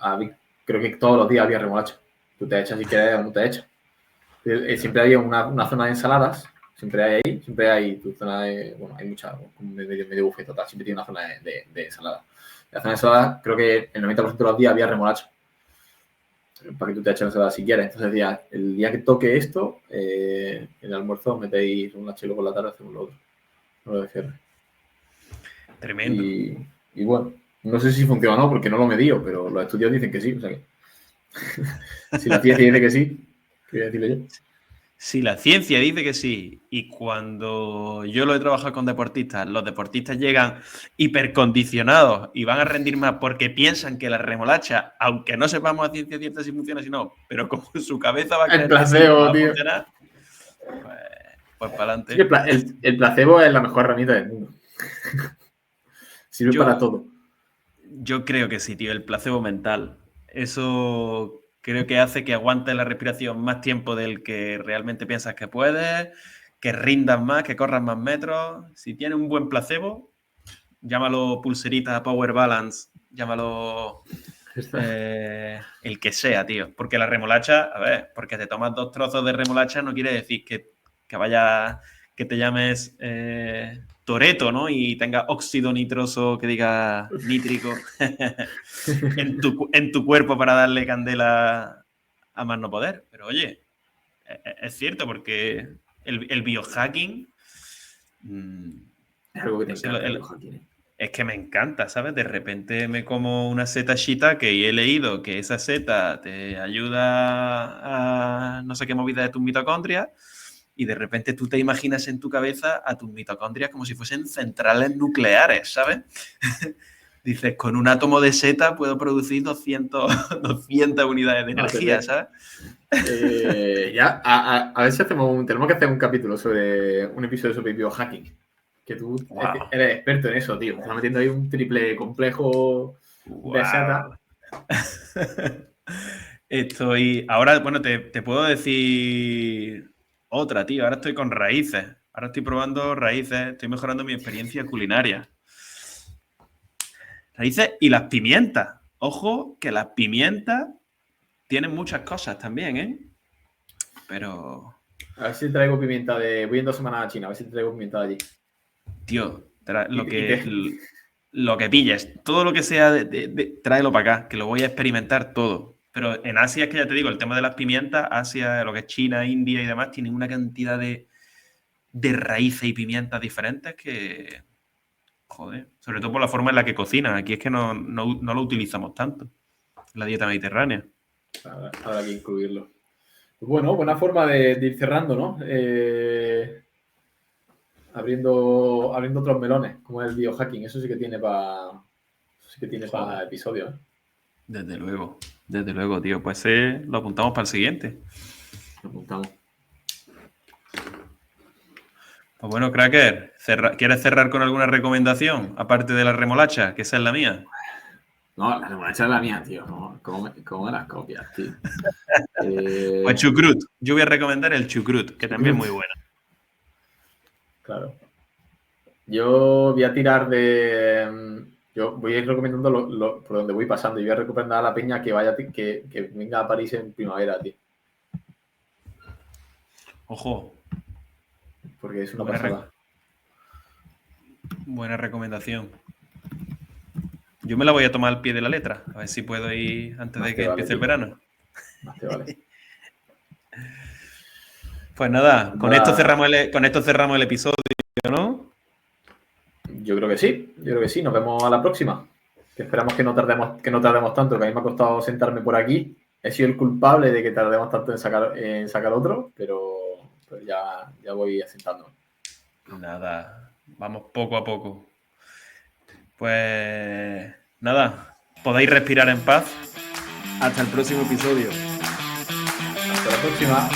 creo que todos los días había remolacha. Tú te echas si quieres o no te echas. Siempre había una zona de ensaladas, siempre hay tu zona de, bueno, hay mucha, medio buffet total, siempre tiene una zona de ensalada. La zona de ensalada, creo que el 90% de los días había remolacha, para que tú te eches ensalada si quieres. Entonces decía, el día que toque esto, en el almuerzo metéis remolacha y luego por la tarde hacemos lo otro. Lo de cierre. Tremendo. Y bueno, no sé si funciona o no, porque no lo medí, pero los estudios dicen que sí. O sea que si la ciencia dice que sí, ¿qué voy a decirle yo? Si la ciencia dice que sí, y cuando yo lo he trabajado con deportistas, los deportistas llegan hipercondicionados y van a rendir más porque piensan que la remolacha, aunque no sepamos a ciencia cierta si funciona o si no, pero como su cabeza va a creer que sí, va a funcionar, pues para adelante. Sí, el placebo es la mejor herramienta del mundo. Sirve para todo. Yo creo que sí, tío, el placebo mental. Eso creo que hace que aguantes la respiración más tiempo del que realmente piensas que puedes, que rindas más, que corras más metros. Si tienes un buen placebo, llámalo pulserita Power Balance, llámalo el que sea, tío. Porque la remolacha, a ver, porque te tomas 2 trozos de remolacha no quiere decir que vaya, que te llames Toreto, ¿no? Y tenga óxido nitroso que diga nítrico en tu cuerpo para darle candela a más no poder. Pero oye, es cierto, porque el biohacking. Es algo que te encanta, el biohacking. Es que me encanta, ¿sabes? De repente me como una seta shiitake y he leído que esa seta te ayuda a no sé qué movida de tus mitocondrias. Y de repente tú te imaginas en tu cabeza a tus mitocondrias como si fuesen centrales nucleares, ¿sabes? Dices, con un átomo de seta puedo producir 200 unidades de energía, ¿sabes? Ya, a ver si tenemos que hacer un capítulo un episodio sobre biohacking. Que tú eres experto en eso, tío. Estás metiendo ahí un triple complejo de seta. Ahora, bueno, te puedo decir otra, tío. Ahora estoy con raíces. Ahora estoy probando raíces. Estoy mejorando mi experiencia culinaria. Raíces y las pimientas. Ojo, que las pimientas tienen muchas cosas también, ¿eh? Pero... A ver si traigo pimienta Voy en 2 semanas a China, a ver si traigo pimienta de allí. Tío, lo que pilles, todo lo que sea, tráelo para acá, que lo voy a experimentar todo. Pero en Asia es que ya te digo, el tema de las pimientas, Asia, lo que es China, India y demás, tienen una cantidad de raíces y pimientas diferentes que, joder, sobre todo por la forma en la que cocinan. Aquí es que no lo utilizamos tanto en la dieta mediterránea. Habrá que incluirlo. Pues bueno, buena forma de ir cerrando, ¿no? Abriendo otros melones, como el biohacking. Eso sí que tiene para episodio, ¿eh? Desde luego, tío. Pues lo apuntamos para el siguiente. Lo apuntamos. Pues bueno, Cracker, ¿quieres cerrar con alguna recomendación? Aparte de la remolacha, que esa es la mía. No, la remolacha es la mía, tío. ¿Cómo me las copias, tío? Pues chucrut. Yo voy a recomendar el chucrut, que también es muy bueno. Claro. Yo voy a tirar de... Yo voy a ir recomendando por donde voy pasando. Y voy a recomendar a la peña que venga a París en primavera, tío. Ojo. Porque es una pasada. Buena recomendación. Yo me la voy a tomar al pie de la letra. A ver si puedo ir antes de que empiece el verano. Más te vale. Pues nada, con esto cerramos el episodio, ¿no? Yo creo que sí. Nos vemos a la próxima. Que esperamos que no tardemos tanto, que a mí me ha costado sentarme por aquí. He sido el culpable de que tardemos tanto en sacar otro, pero ya voy asentándome. Nada, vamos poco a poco. Pues nada, podéis respirar en paz. Hasta el próximo episodio. Hasta la próxima.